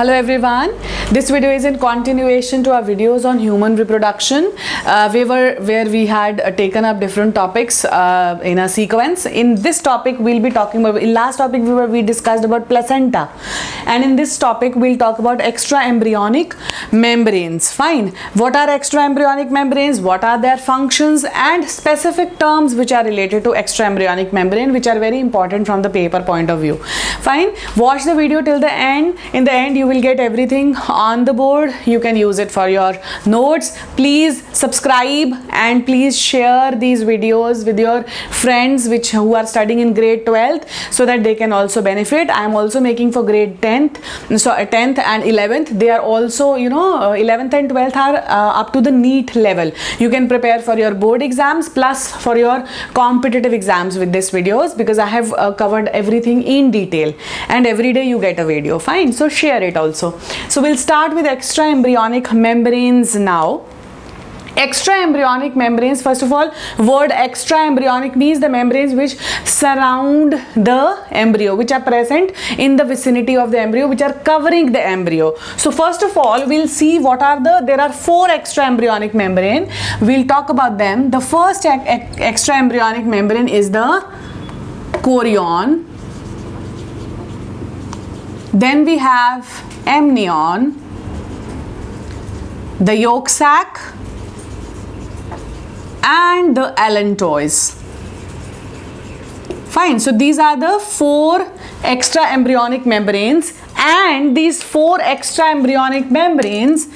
Hello everyone. This video is in continuation to our videos on human reproduction, where we had taken up different topics in a sequence. In this topic, we'll be talking about. In last topic, we discussed about placenta, and in this topic, we'll talk about extra embryonic membranes. Fine. What are extra embryonic membranes? What are their functions and specific terms which are related to extra embryonic membrane, which are very important from the paper point of view. Fine. Watch the video till the end. In the end, you will get everything on the board. You can use it for your notes. Please subscribe and please share these videos with your friends who are studying in grade 12th, so that they can also benefit. I am also making for grade 10th, so 10th and 11th. They are also, 11th and 12th are up to the NEET level. You can prepare for your board exams plus for your competitive exams with these videos, because I have covered everything in detail, and every day you get a video. Fine. So share it also. So we'll start with extra embryonic membranes now. Extra embryonic membranes, first of all, word extra embryonic means the membranes which surround the embryo, which are present in the vicinity of the embryo, which are covering the embryo. So first of all, we'll see what are there are 4 extra embryonic membrane. We'll talk about them. The first extra embryonic membrane is the chorion. Then we have amnion, the yolk sac, and the allantois. Fine. So these are the 4 extra embryonic membranes, and these 4 extra embryonic membranes,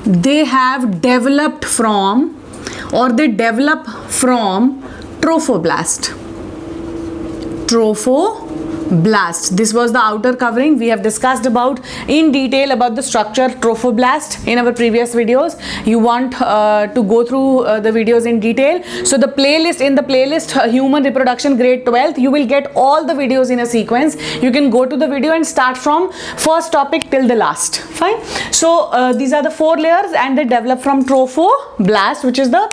they have developed from, or they develop from, trophoblast. This was the outer covering. We have discussed about in detail about the structure trophoblast in our previous videos. You want to go through the videos in detail. So the playlist, human reproduction grade 12th, you will get all the videos in a sequence. You can go to the video and start from first topic till the last. Fine. So these are the 4 layers, and they develop from trophoblast, which is the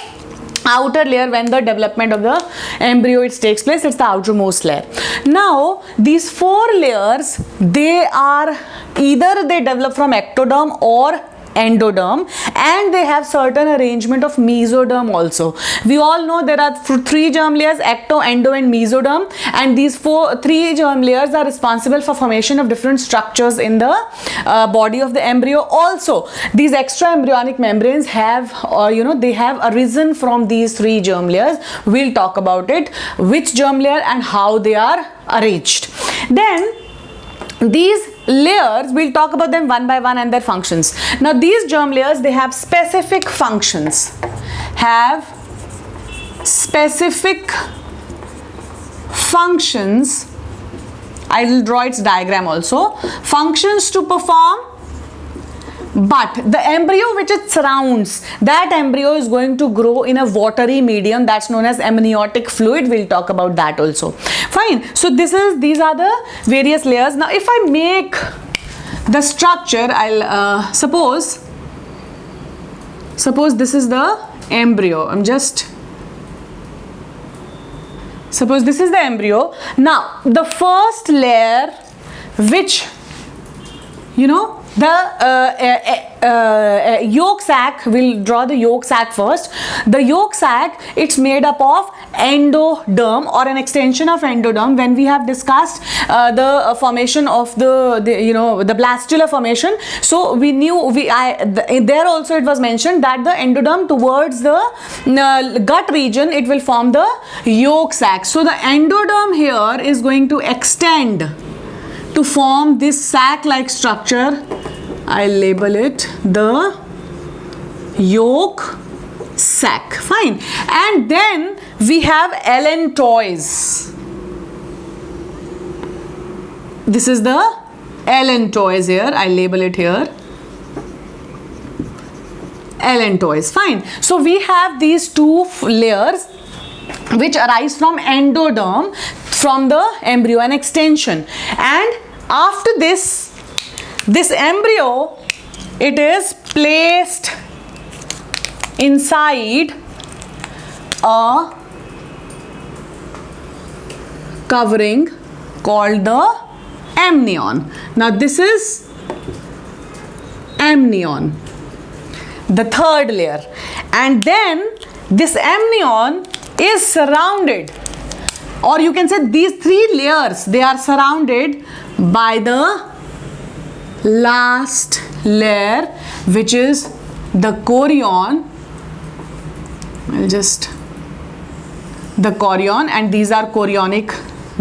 outer layer. When the development of the embryo takes place, it's the outermost layer. Now these 4 layers, they are either they develop from ectoderm or endoderm, and they have certain arrangement of mesoderm also. We all know there are 3 germ layers: ecto, endo, and mesoderm, and these 3 germ layers are responsible for formation of different structures in the body of the embryo. Also, these extra embryonic membranes have they have arisen from these 3 germ layers. We'll talk about it, which germ layer and how they are arranged. Then these layers, we'll talk about them one by one and their functions. Now these germ layers, they have specific functions. I will draw its diagram also. Functions to perform, but the embryo which it surrounds, that embryo is going to grow in a watery medium, that's known as amniotic fluid. We'll talk about that also. Fine. So these are the various layers. Now if I make the structure, I'll suppose this is the embryo. Suppose this is the embryo. Now the first layer, which the yolk sac, we'll draw the yolk sac first. The yolk sac, it's made up of endoderm, or an extension of endoderm. When we have discussed the formation of the blastula formation, so we knew there also it was mentioned that the endoderm towards the gut region, it will form the yolk sac. So the endoderm here is going to extend to form this sac-like structure. I'll label it the yolk sac. Fine. And then we have allantois. This is the allantois here. I'll label it here. Allantois. Fine. So we have these 2 layers which arise from endoderm, from the embryo, an extension. And after this embryo, it is placed inside a covering called the amnion. Now this is amnion, the third layer. And then this amnion is surrounded, or you can say these three layers, they are surrounded by the last layer, which is the chorion. I'll just the chorion, and these are chorionic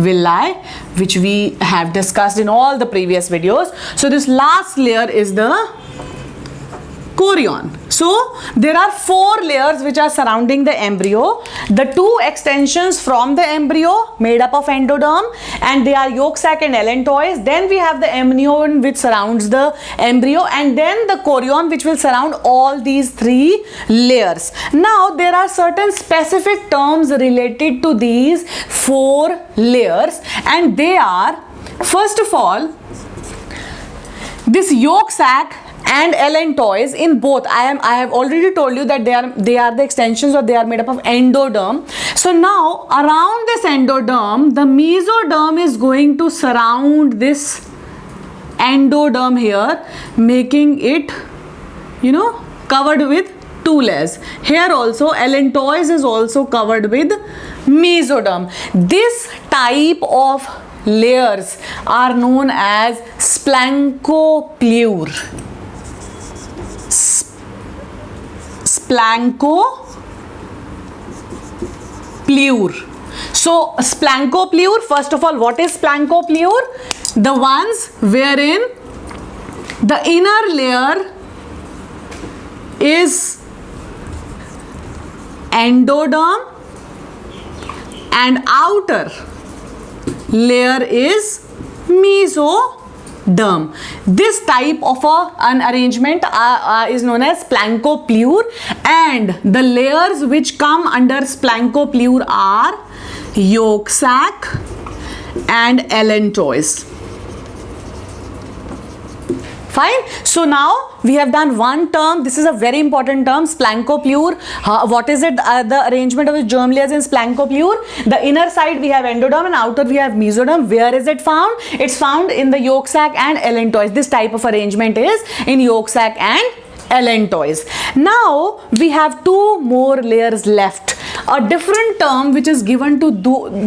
villi, which we have discussed in all the previous videos. So this last layer is the chorion. So there are four layers which are surrounding the embryo. The two extensions from the embryo made up of endoderm, and they are yolk sac and allantois. Then we have the amnion which surrounds the embryo, and then the chorion which will surround all these three layers. Now there are certain specific terms related to these four layers, and they are, first of all, this yolk sac and allantois. In both, I have already told you that they are the extensions, or they are made up of endoderm. So now around this endoderm, the mesoderm is going to surround this endoderm here, making it, covered with two layers. Here also allantois is also covered with mesoderm. This type of layers are known as splancopleure. Splancopleure. So splancopleure, first of all, what is splancopleure? The ones wherein the inner layer is endoderm and outer layer is mesoderm. This type of an arrangement is known as splancopleure, and the layers which come under splancopleure are yolk sac and allantois. Fine. So now we have done one term. This is a very important term, splancopleure. What is it? The arrangement of the germ layers in splancopleure. The inner side we have endoderm and outer we have mesoderm. Where is it found? It's found in the yolk sac and allantois. This type of arrangement is in yolk sac and allantois. Now we have two more layers left. A different term which is given to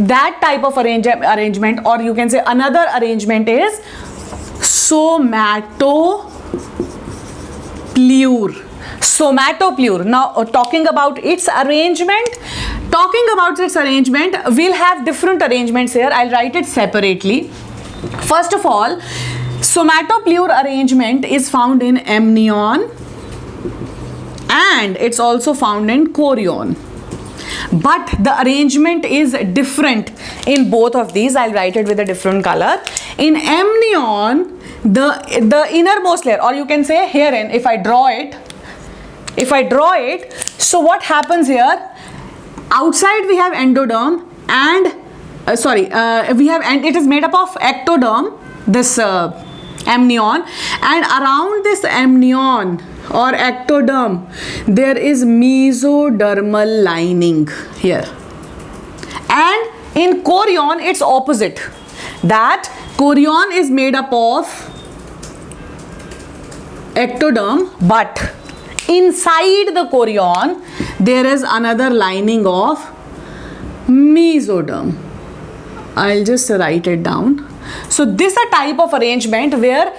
that type of arrangement, or you can say another arrangement, is somatopleure. Now talking about its arrangement, we'll have different arrangements here. I'll write it separately. First of all, somatopleure arrangement is found in amnion, and it's also found in chorion. But the arrangement is different in both of these. I'll write it with a different color. In amnion, the innermost layer, or you can say herein, if I draw it, so what happens here? Outside we have endoderm and it is made up of ectoderm, this amnion, and around this amnion or ectoderm there is mesodermal lining here. And in chorion it's opposite, that chorion is made up of ectoderm, but inside the chorion there is another lining of mesoderm. I'll just write it down. So this is a type of arrangement where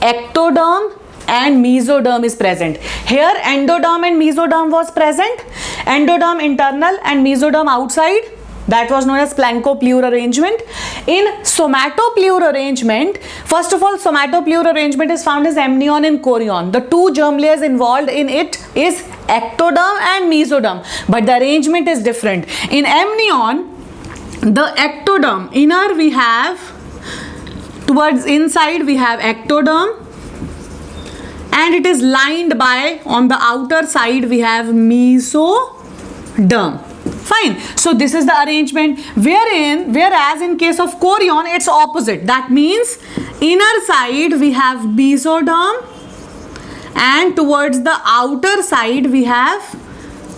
ectoderm and mesoderm is present. Here endoderm and mesoderm was present. Endoderm internal and mesoderm outside. That was known as splancopleure arrangement. In somatopleure arrangement, first of all, somatopleure arrangement is found as amnion and chorion. The two germ layers involved in it is ectoderm and mesoderm, but the arrangement is different. In amnion, the ectoderm, inner we have, towards inside we have ectoderm, and it is lined by, on the outer side we have mesoderm. Fine. So this is the arrangement, whereas in case of chorion it's opposite. That means inner side we have mesoderm, and towards the outer side we have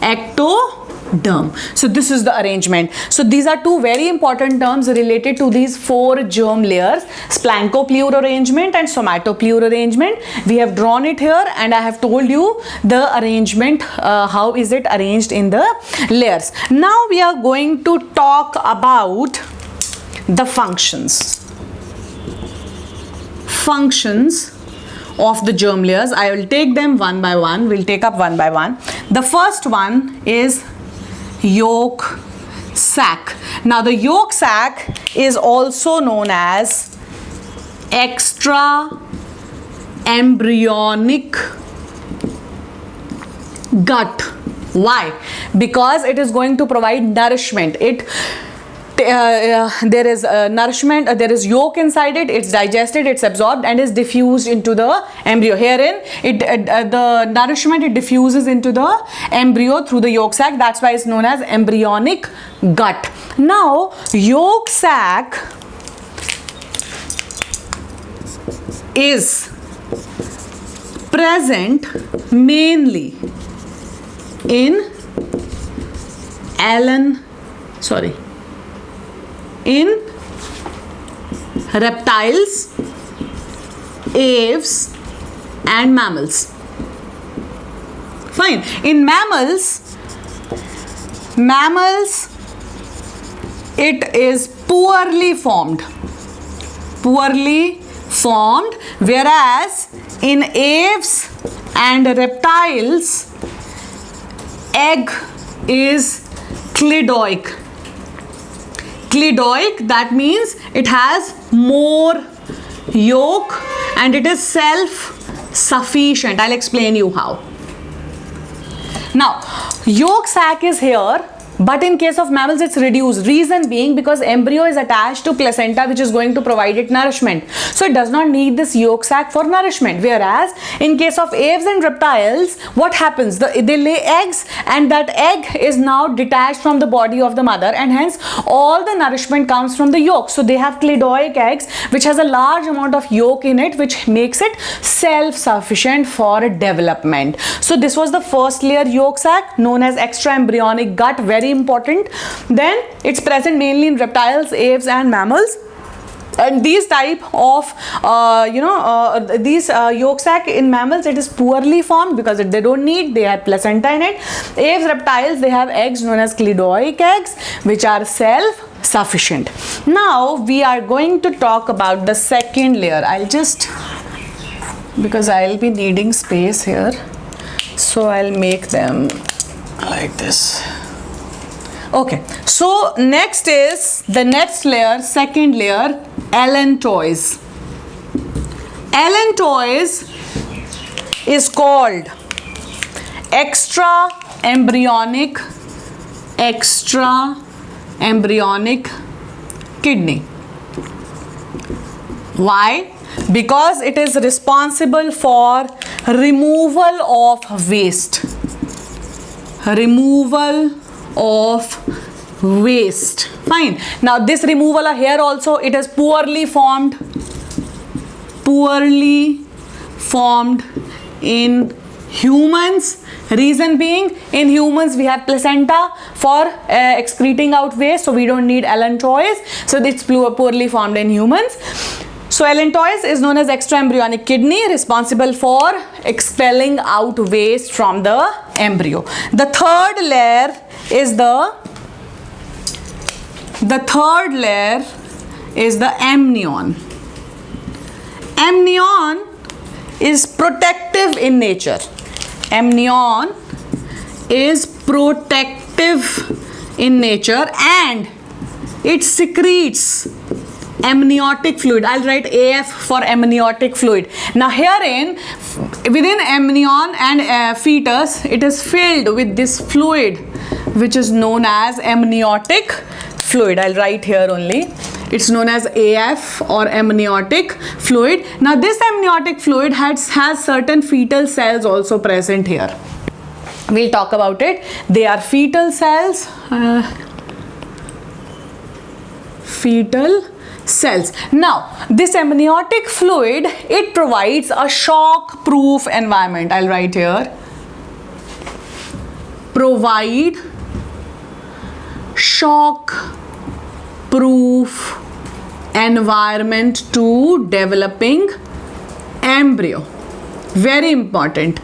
ectoderm. derm. So this is the arrangement. So these are two very important terms related to these four germ layers, splanchopleure arrangement and somatopleure arrangement. We have drawn it here and I have told you the arrangement, how is it arranged in the layers. Now we are going to talk about the functions of the germ layers. I will take them one by one. We'll take up one by one. The first one is yolk sac. Now the yolk sac is also known as extra embryonic gut. Why? Because it is going to provide nourishment. There is nourishment, there is yolk inside it, it's digested, it's absorbed and is diffused into the embryo. Herein, the nourishment, it diffuses into the embryo through the yolk sac. That's why it's known as embryonic gut. Now, yolk sac is present mainly in reptiles, aves and mammals. Fine. In mammals it is poorly formed, whereas in aves and reptiles egg is clidoic. That means it has more yolk and it is self-sufficient. I'll explain you how. Now, yolk sac is here, but in case of mammals it's reduced. Reason being because embryo is attached to placenta which is going to provide it nourishment. So it does not need this yolk sac for nourishment. Whereas in case of aves and reptiles, what happens? They lay eggs and that egg is now detached from the body of the mother and hence all the nourishment comes from the yolk. So they have clidoic eggs which has a large amount of yolk in it which makes it self-sufficient for development. So this was the first layer, yolk sac, known as extra embryonic gut. Very important. Then it's present mainly in reptiles, aves and mammals. And these type of yolk sac in mammals, it is poorly formed because they don't need, they have placenta in it. Aves, reptiles, they have eggs known as clidoic eggs which are self-sufficient. Now we are going to talk about the second layer. Because I'll be needing space here, so I'll make them like this. Okay, so next is the next layer, second layer, allantois. Allantois is called extra embryonic kidney. Why? Because it is responsible for removal of waste. Fine. Now this removal here also, it is poorly formed in humans. Reason being, in humans we have placenta for excreting out waste, so we don't need allantois. So it's poorly formed in humans. So allantois is known as extra embryonic kidney, responsible for expelling out waste from the embryo. The third layer is the amnion. Amnion is protective in nature. Amnion is protective in nature and it secretes amniotic fluid. I'll write AF for amniotic fluid. Now herein, within amnion and fetus, it is filled with this fluid which is known as amniotic fluid. I'll write here only. It's known as AF or amniotic fluid. Now this amniotic fluid has certain fetal cells also present here. We'll talk about it. They are fetal cells. Now this amniotic fluid, it provides a shock proof environment. I'll write here, provide shock proof environment to developing embryo. Very important.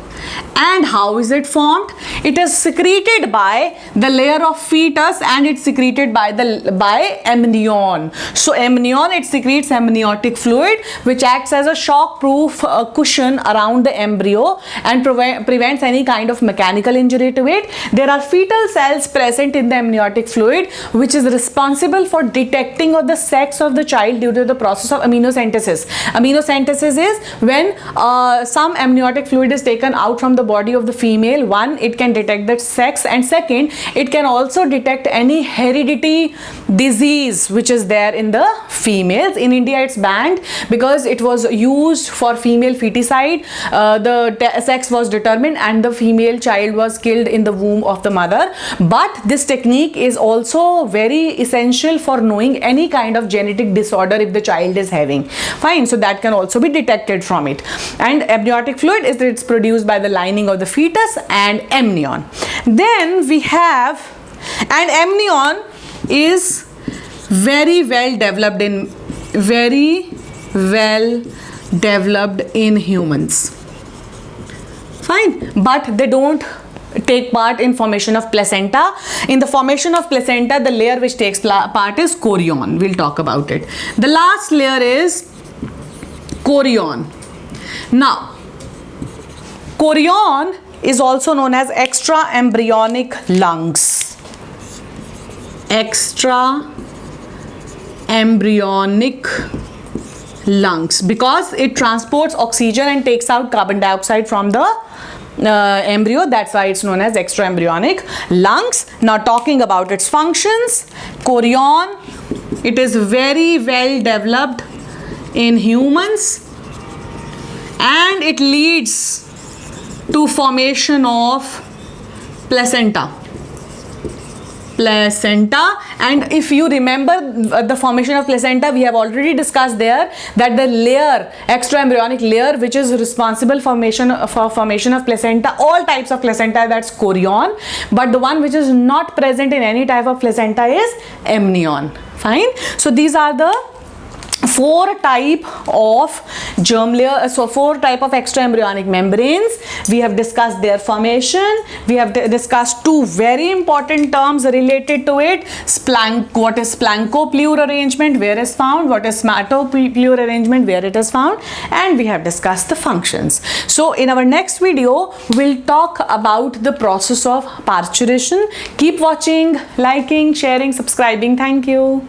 And how is it formed? It is secreted by the layer of fetus, and it's secreted by amnion. So amnion, it secretes amniotic fluid, which acts as a shock proof cushion around the embryo and prevents any kind of mechanical injury to it. There are fetal cells present in the amniotic fluid, which is responsible for detecting of the sex of the child due to the process of amniocentesis. Amniocentesis is when some amniotic fluid is taken out from the body of the female. One, it can detect the sex, and second, it can also detect any heredity disease which is there in the females. In India, it's banned because it was used for female feticide. The sex was determined and the female child was killed in the womb of the mother. But this technique is also very essential for knowing any kind of genetic disorder if the child is having. Fine, so that can also be detected from it. And amniotic fluid is it's produced by the lining of the fetus and amnion. Then we have, and amnion is very well developed in humans. Fine, but they don't take part in formation of placenta. In the formation of placenta, the layer which takes part is chorion. We'll talk about it. The last layer is chorion. Now, chorion is also known as extra embryonic lungs. Extra embryonic lungs, because it transports oxygen and takes out carbon dioxide from the embryo. That's why it's known as extra embryonic lungs. Now, talking about its functions, chorion, it is very well developed in humans, and it leads to formation of placenta. And if you remember the formation of placenta, we have already discussed there that the layer, extra embryonic layer, which is responsible for formation of placenta, all types of placenta, that's chorion, but the one which is not present in any type of placenta is amnion. Fine, so these are the four type of germ layer, so four type of extra embryonic membranes. We have discussed their formation. We have discussed two very important terms related to it. What is Plancke-Pleurer arrangement, where is found, what is Smatto-Pleurer arrangement, where it is found, and we have discussed the functions. So in our next video, we'll talk about the process of parturition. Keep watching, liking, sharing, subscribing. Thank you.